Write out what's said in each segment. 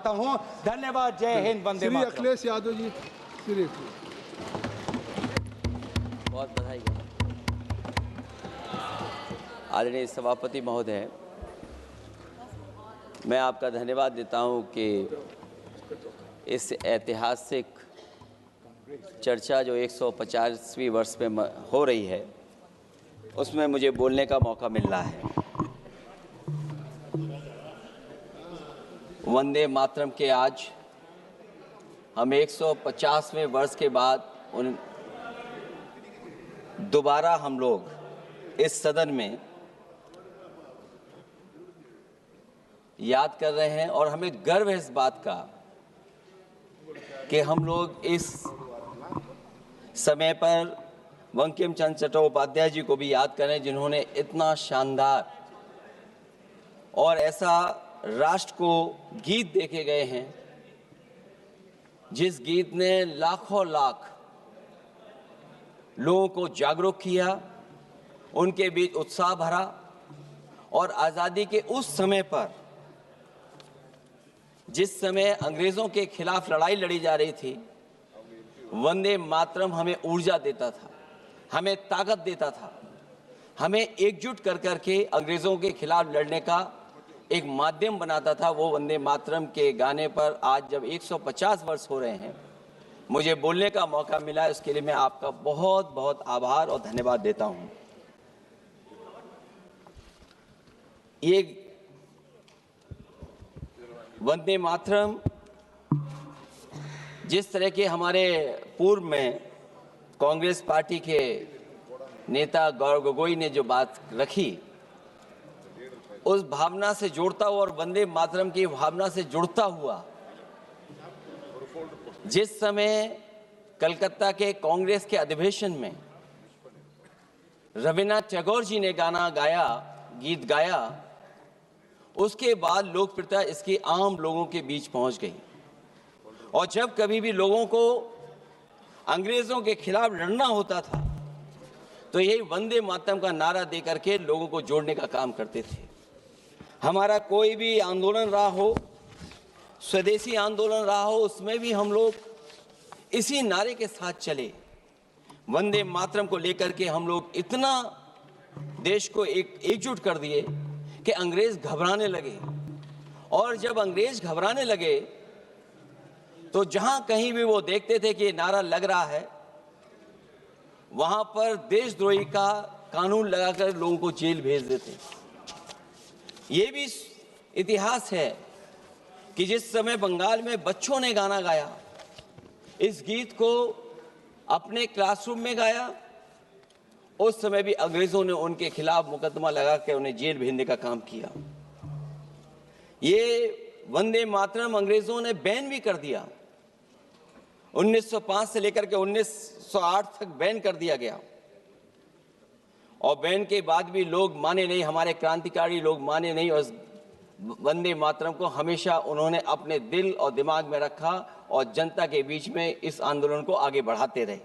चाहता हूं। धन्यवाद। जय हिंद, वंदे श्री मातरम। अखिलेश यादव जी, श्री बहुत बधाई। आदरणीय सभापति महोदय, मैं आपका धन्यवाद देता हूं कि इस ऐतिहासिक चर्चा जो 150वीं वर्ष में हो रही है उसमें मुझे बोलने का मौका मिल रहा है। वंदे मातरम के आज हम 150वें वर्ष के बाद दोबारा हम लोग इस सदन में याद कर रहे हैं और हमें गर्व है इस बात का कि हम लोग इस समय पर बंकिम चंद्र चट्टोपाध्याय जी को भी याद करें, जिन्होंने इतना शानदार और ऐसा राष्ट्र को गीत देके गए हैं जिस गीत ने लाखों लाख लोगों को जागरूक किया, उनके बीच उत्साह भरा और आज़ादी के उस समय पर जिस समय अंग्रेज़ों के खिलाफ लड़ाई लड़ी जा रही थी, वंदे मातरम हमें ऊर्जा देता था, हमें ताकत देता था, हमें एकजुट कर करके अंग्रेज़ों के खिलाफ लड़ने का एक माध्यम बनाता था। वो वंदे मातरम के गाने पर आज जब 150 वर्ष हो रहे हैं, मुझे बोलने का मौका मिला है, उसके लिए मैं आपका बहुत बहुत आभार और धन्यवाद देता हूं। ये वंदे मातरम जिस तरह के हमारे पूर्व में कांग्रेस पार्टी के नेता गौरव गोगोई ने जो बात रखी, उस भावना से जोड़ता हुआ और वंदे मातरम की भावना से जुड़ता हुआ जिस समय कलकत्ता के कांग्रेस के अधिवेशन में रविन्द्रनाथ टैगोर जी ने गीत गाया, उसके बाद लोकप्रियता इसकी आम लोगों के बीच पहुंच गई। और जब कभी भी लोगों को अंग्रेजों के खिलाफ लड़ना होता था तो यही वंदे मातरम का नारा देकर के लोगों को जोड़ने का काम करते थे। हमारा कोई भी आंदोलन रहा हो, स्वदेशी आंदोलन रहा हो, उसमें भी हम लोग इसी नारे के साथ चले। वंदे मातरम को लेकर के हम लोग इतना देश को एकजुट कर दिए कि अंग्रेज घबराने लगे। और जब अंग्रेज घबराने लगे तो जहां कहीं भी वो देखते थे कि ये नारा लग रहा है, वहां पर देशद्रोही का कानून लगाकर लोगों को जेल भेज देते। ये भी इतिहास है कि जिस समय बंगाल में बच्चों ने गाना गाया, इस गीत को अपने क्लासरूम में गाया, उस समय भी अंग्रेजों ने उनके खिलाफ मुकदमा लगा के उन्हें जेल भेजने का काम किया। ये वंदे मातरम अंग्रेजों ने बैन भी कर दिया। 1905 से लेकर के 1908 तक बैन कर दिया गया और बैन के बाद भी लोग माने नहीं, हमारे क्रांतिकारी लोग माने नहीं और वंदे मातरम को हमेशा उन्होंने अपने दिल और दिमाग में रखा और जनता के बीच में इस आंदोलन को आगे बढ़ाते रहे।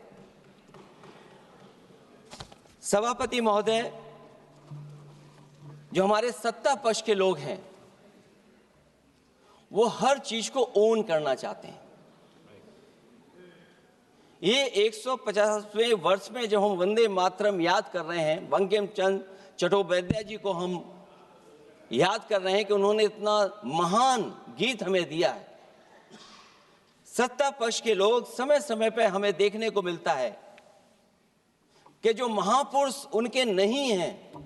सभापति महोदय, जो हमारे सत्ता पक्ष के लोग हैं वो हर चीज को ओन करना चाहते हैं। ये 150वें वर्ष में जब हम वंदे मातरम याद कर रहे हैं, बंकिम चंद्र चट्टोपाध्याय जी को हम याद कर रहे हैं कि उन्होंने इतना महान गीत हमें दिया है। सत्ता पक्ष के लोग समय समय पर हमें देखने को मिलता है कि जो महापुरुष उनके नहीं हैं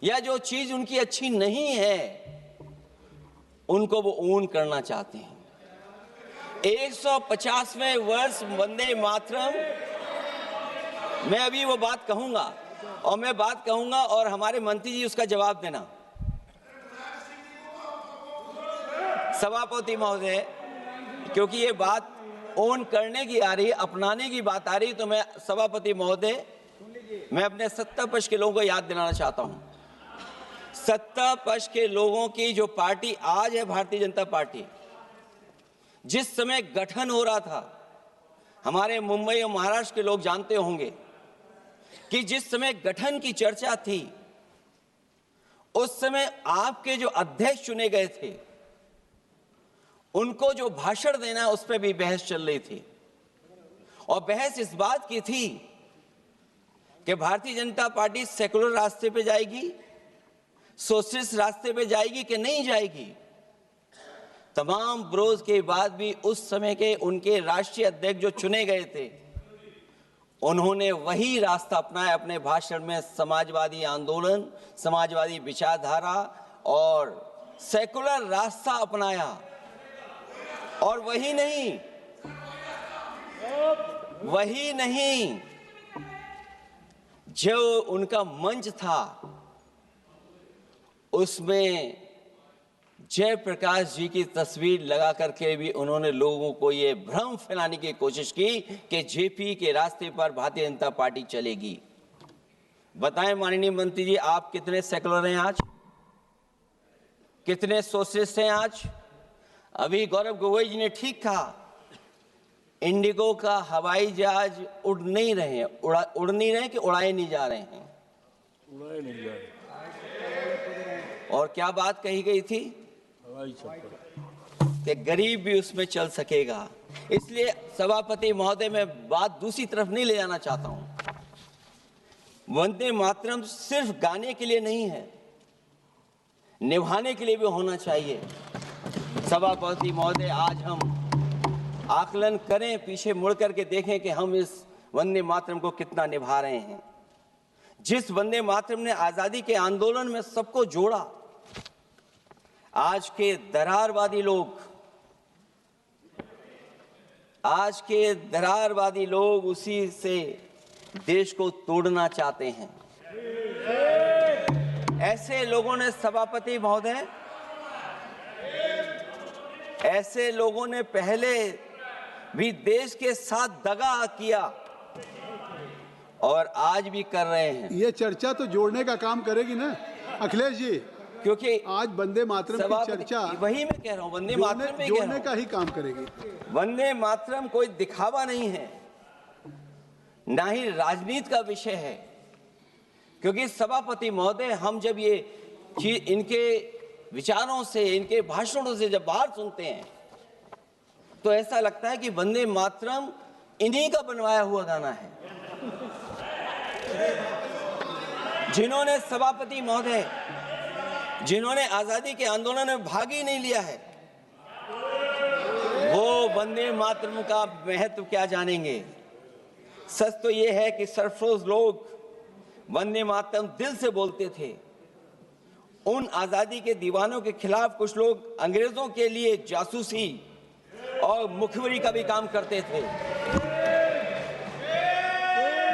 या जो चीज उनकी अच्छी नहीं है, उनको वो ओन करना चाहते हैं। 150वें वर्ष वंदे मातरम, मैं अभी वो बात कहूंगा और मैं बात कहूंगा और हमारे मंत्री जी उसका जवाब देना। सभापति महोदय, क्योंकि ये बात ओन करने की आ रही है, अपनाने की बात आ रही है, तो मैं सभापति महोदय, मैं अपने सत्ता पक्ष के लोगों को याद दिलाना चाहता हूं। सत्ता पक्ष के लोगों की जो पार्टी आज है, भारतीय जनता पार्टी, जिस समय गठन हो रहा था, हमारे मुंबई और महाराष्ट्र के लोग जानते होंगे कि जिस समय गठन की चर्चा थी, उस समय आपके जो अध्यक्ष चुने गए थे उनको जो भाषण देना है उस पर भी बहस चल रही थी, और बहस इस बात की थी कि भारतीय जनता पार्टी सेकुलर रास्ते पे जाएगी, सोशलिस्ट रास्ते पे जाएगी कि नहीं जाएगी। तमाम विरोध के बाद भी उस समय के उनके राष्ट्रीय अध्यक्ष जो चुने गए थे, उन्होंने वही रास्ता अपनाया अपने भाषण में। समाजवादी आंदोलन, समाजवादी विचारधारा और सेकुलर रास्ता अपनाया। और वही नहीं, जो उनका मंच था उसमें जयप्रकाश जी की तस्वीर लगा करके भी उन्होंने लोगों को ये भ्रम फैलाने की कोशिश की कि जेपी के रास्ते पर भारतीय जनता पार्टी चलेगी। बताएं माननीय मंत्री जी, आप कितने सेकुलर हैं आज, कितने सोशलिस्ट हैं आज? अभी गौरव गोगोई जी ने ठीक कहा, इंडिगो का हवाई जहाज उड़ नहीं रहे हैं, उड़ नहीं रहे कि उड़ाए नहीं जा रहे हैं? उड़ाए नहीं जा रहे। और क्या बात कही गई थी कि गरीब भी उसमें चल सकेगा। इसलिए सभापति महोदय, मैं बात दूसरी तरफ नहीं ले जाना चाहता हूं। वंदे मातरम सिर्फ गाने के लिए नहीं है, निभाने के लिए भी होना चाहिए। सभापति महोदय, आज हम आकलन करें, पीछे मुड़ करके देखें कि हम इस वंदे मातरम को कितना निभा रहे हैं। जिस वंदे मातरम ने आजादी के आंदोलन में सबको जोड़ा, आज के दरारवादी लोग उसी से देश को तोड़ना चाहते हैं। ऐसे लोगों ने, सभापति महोदय, ऐसे लोगों ने पहले भी देश के साथ दगा किया और आज भी कर रहे हैं। ये चर्चा तो जोड़ने का काम करेगी ना अखिलेश जी, क्योंकि आज वंदे मातरम की चर्चा, वही मैं कह रहा हूँ, वंदे मातरम में जोड़ने का ही काम करेगी। वंदे मातरम कोई दिखावा नहीं है, ना ही राजनीति का विषय है। क्योंकि सभापति महोदय, हम जब ये चीज इनके विचारों से, इनके भाषणों से जब बाहर सुनते हैं तो ऐसा लगता है कि वंदे मातरम इन्हीं का बनवाया हुआ गाना है। जिन्होंने, सभापति महोदय, जिन्होंने आजादी के आंदोलन में भाग ही नहीं लिया है, वो वंदे मातरम का महत्व क्या जानेंगे। सच तो ये है कि सरफरोश लोग वंदे मातरम दिल से बोलते थे। उन आजादी के दीवानों के खिलाफ कुछ लोग अंग्रेजों के लिए जासूसी और मुखबिरी का भी काम करते थे।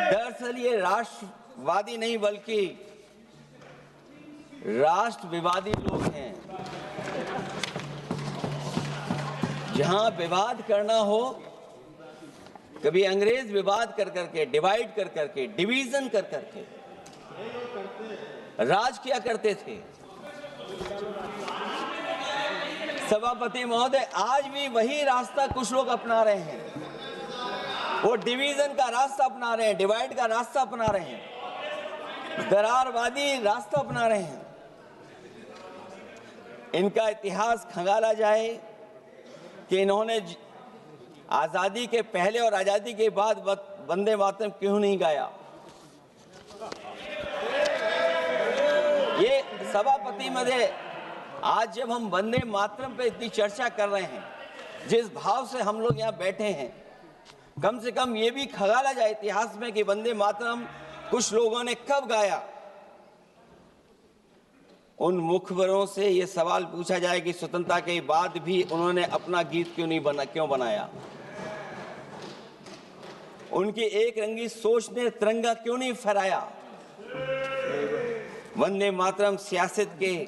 दरअसल ये राष्ट्रवादी नहीं बल्कि राष्ट्र विवादी लोग हैं। जहां विवाद करना हो, कभी अंग्रेज विवाद कर करके, डिवाइड कर करके, डिवीजन कर करके राज किया करते थे। सभापति महोदय, आज भी वही रास्ता कुछ लोग अपना रहे हैं। वो डिवीजन का रास्ता अपना रहे हैं, डिवाइड का रास्ता अपना रहे हैं, दरारवादी रास्ता अपना रहे हैं। इनका इतिहास खंगाला जाए कि इन्होंने आजादी के पहले और आजादी के बाद वंदे मातरम क्यों नहीं गाया। ये सभापति महोदय, आज जब हम वंदे मातरम पे इतनी चर्चा कर रहे हैं, जिस भाव से हम लोग यहाँ बैठे हैं, कम से कम ये भी खंगाला जाए इतिहास में कि वंदे मातरम कुछ लोगों ने कब गाया। उन मुखबरों से ये सवाल पूछा जाए कि स्वतंत्रता के बाद भी उन्होंने अपना गीत क्यों बनाया। उनकी एक रंगी सोच ने तिरंगा क्यों नहीं फहराया। वंदे मातरम सियासत के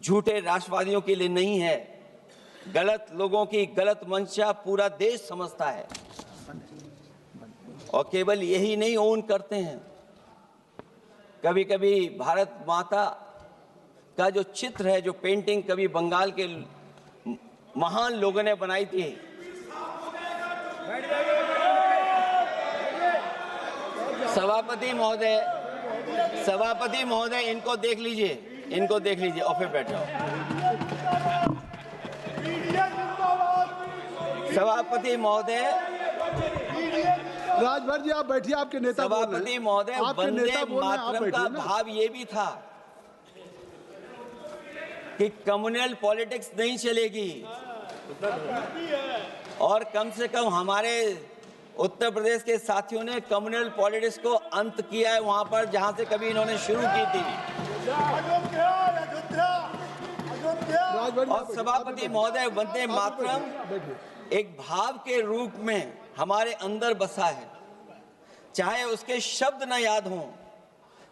झूठे राष्ट्रवादियों के लिए नहीं है, गलत लोगों की गलत मंशा पूरा देश समझता है। और केवल यही नहीं ओन करते हैं, कभी कभी भारत माता का जो चित्र है, जो पेंटिंग कभी बंगाल के महान लोगों ने बनाई थी, सभापति महोदय इनको देख लीजिए और फिर बैठ जाओ। सभापति महोदय, राजभर जी आप बैठिए, आपके नेता बोल रहे हैं। सभापति महोदय, आपके वंदे नेता बोल रहे हैं, आप मातरम का बैठिए ना। भाव ये भी था कि कम्युनल पॉलिटिक्स नहीं चलेगी और कम से कम हमारे उत्तर प्रदेश के साथियों ने कम्युनल पॉलिटिक्स को अंत किया है वहां पर जहां से कभी इन्होंने शुरू की थी। राजभर जी, और आप सभापति बैठिए। महोदय, वंदे मातरम बैठिए। एक भाव के रूप में हमारे अंदर बसा है। चाहे उसके शब्द न याद हों,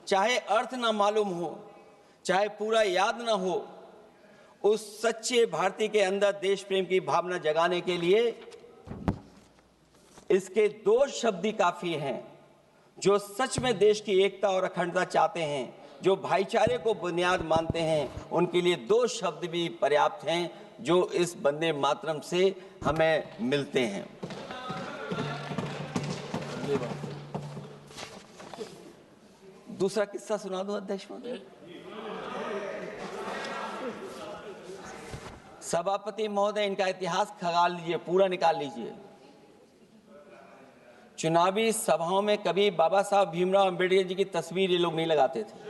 चाहे अर्थ न मालूम हो, चाहे पूरा याद न हो, उस सच्चे भारतीय के अंदर देश प्रेम की भावना जगाने के लिए इसके दो शब्द ही काफी हैं। जो सच में देश की एकता और अखंडता चाहते हैं, जो भाईचारे को बुनियाद मानते हैं, उनके लिए दो शब्द भी पर्याप्त हैं जो इस वंदे मातरम से हमें मिलते हैं। दूसरा किस्सा सुना दो अध्यक्ष महोदय। सभापति महोदय, इनका इतिहास खंगाल लीजिए, पूरा निकाल लीजिए। चुनावी सभाओं में कभी बाबा साहब भीमराव अंबेडकर जी की तस्वीर ये लोग नहीं लगाते थे।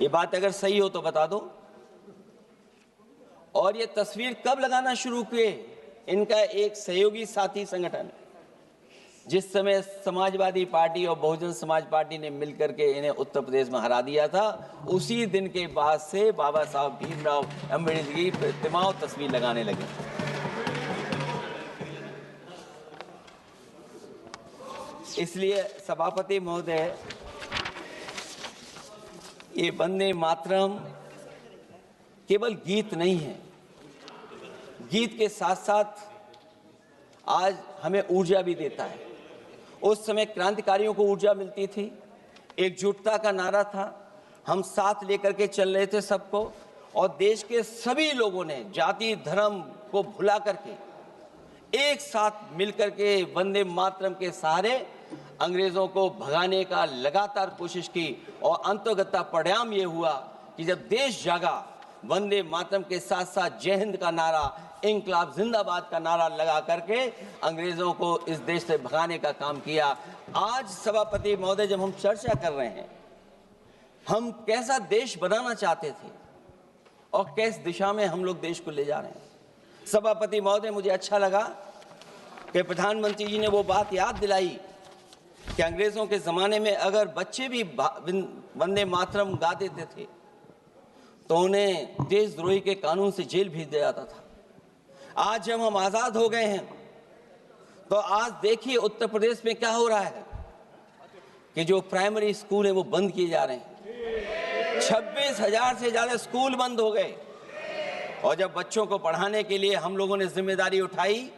ये बात अगर सही हो तो बता दो। और ये तस्वीर कब लगाना शुरू किए? इनका एक सहयोगी साथी संगठन, जिस समय समाजवादी पार्टी और बहुजन समाज पार्टी ने मिलकर के इन्हें उत्तर प्रदेश में हरा दिया था, उसी दिन के बाद से बाबा साहब भीमराव अंबेडकर की प्रतिमा और तस्वीर लगाने लगे। इसलिए सभापति महोदय, ये वंदे मातरम केवल गीत नहीं है। गीत के साथ साथ आज हमें ऊर्जा भी देता है। उस समय क्रांतिकारियों को ऊर्जा मिलती थी, एकजुटता का नारा था, हम साथ लेकर के चल रहे थे सबको, और देश के सभी लोगों ने जाति धर्म को भुला करके एक साथ मिलकर के वंदे मातरम के सहारे अंग्रेजों को भगाने का लगातार कोशिश की। और अंतोगत्ता परिणाम ये हुआ कि जब देश जागा, वंदे मातरम के साथ साथ जय हिंद का नारा, इंकलाब जिंदाबाद का नारा लगा करके अंग्रेजों को इस देश से भगाने का काम किया। आज सभापति महोदय, जब हम चर्चा कर रहे हैं, हम कैसा देश बनाना चाहते थे और किस दिशा में हम लोग देश को ले जा रहे हैं। सभापति महोदय, मुझे अच्छा लगा कि प्रधानमंत्री जी ने वो बात याद दिलाई कि अंग्रेजों के जमाने में अगर बच्चे भी वंदे मातरम गा देते थे तो उन्हें देशद्रोही के कानून से जेल भेज दिया जाता था। आज जब हम आजाद हो गए हैं तो आज देखिए उत्तर प्रदेश में क्या हो रहा है कि जो प्राइमरी स्कूल है वो बंद किए जा रहे हैं। 26,000 से ज्यादा स्कूल बंद हो गए। और जब बच्चों को पढ़ाने के लिए हम लोगों ने जिम्मेदारी उठाई,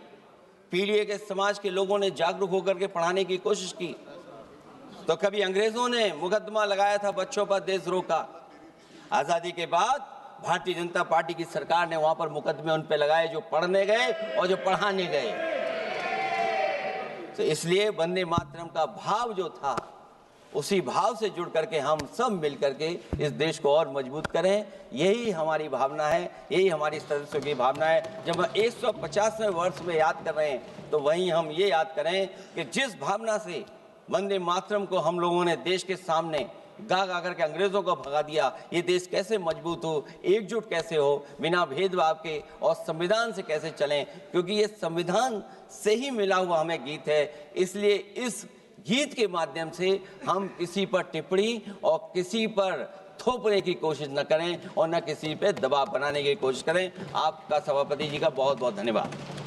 पीढ़ी के समाज के लोगों ने जागरूक होकर के पढ़ाने की कोशिश की, तो कभी अंग्रेजों ने मुकदमा लगाया था बच्चों पर देशद्रोह का। आजादी के बाद भारतीय जनता पार्टी की सरकार ने वहां पर मुकदमे उन पे लगाए जो पढ़ने गए और जो पढ़ाने गए। तो इसलिए वंदे मातरम का भाव जो था, उसी भाव से जुड़ करके हम सब मिल करके इस देश को और मजबूत करें। यही हमारी भावना है, यही हमारी सदस्यों की भावना है। जब हम 150वें वर्ष में याद कर रहे हैं तो वहीं हम ये याद करें कि जिस भावना से वंदे मातरम को हम लोगों ने देश के सामने गा गा करके अंग्रेजों को भगा दिया, ये देश कैसे मजबूत हो, एकजुट कैसे हो, बिना भेदभाव के, और संविधान से कैसे चलें, क्योंकि ये संविधान से ही मिला हुआ हमें गीत है। इसलिए इस गीत के माध्यम से हम किसी पर टिप्पणी और किसी पर थोपने की कोशिश न करें और न किसी पे दबाव बनाने की कोशिश करें। आपका सभापति जी का बहुत बहुत धन्यवाद।